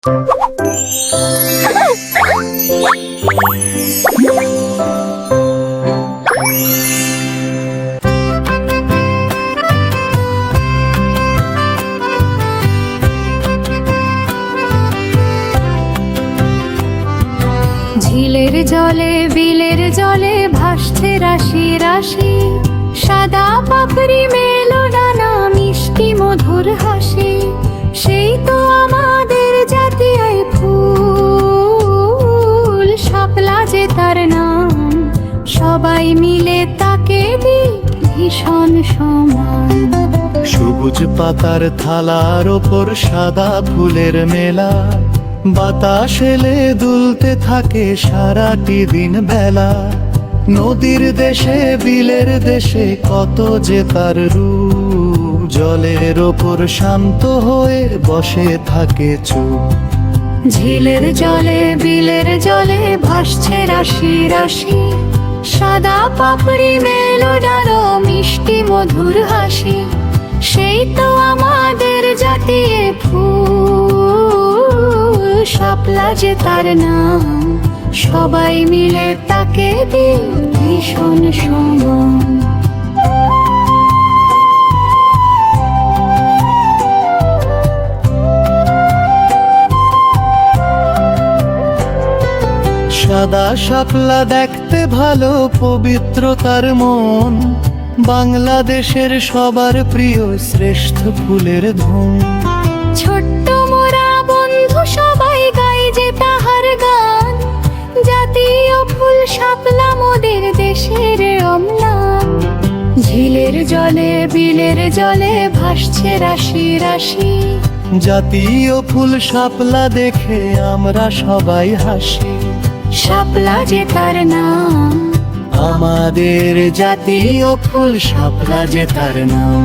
ঝিলের জলে বিলের জলে ভাসছে রাশি রাশি, সাদা পাপড়ি মেলো নানা মিষ্টি মধুর হাসি। সেই তো আমাদের জাতীয় ফুল, শাপলা যে তার নাম, সবাই মিলে তাকে দিই ভীষণ সম্মান। সবুজ পাতার থালার ওপর সাদা ফুলের মেলা, বাতাস এলে দুলতে থাকে সারাটি দিন বেলা। নদীর দেশে বিলের দেশে কত যে তার রূপ, জলের ওপর শান্ত হয়ে বসে থাকে চুপ। ঝিলের জলে বিলের জলে ভাসছে রাশি রাশি, সাদা পাপড়ি মেলো ডালো মিষ্টি মধুর হাসি। সেই তো আমাদের জাতীয় ফুল, শাপলা যে তার নাম, সবাই মিলে তাকে দিই ভীষণ সম্মান। সাদা শাপলা দেখতে ভালো, পবিত্র তার মন, বাংলাদেশের সবার প্রিয় শ্রেষ্ঠ ফুলের ধন। ছোট্ট মোরা বন্ধু সবাই গাই যে তাহার গান, জাতীয় ফুল শাপলা মোদের দেশের অম্লান। ঝিলের জলে বিলের জলে ভাসছে রাশি রাশি, জাতীয় ফুল শাপলা দেখে আমরা সবাই হাসি। শাপলা যে তার নাম, আমাদের জাতীয় ফুল শাপলা যে তার নাম।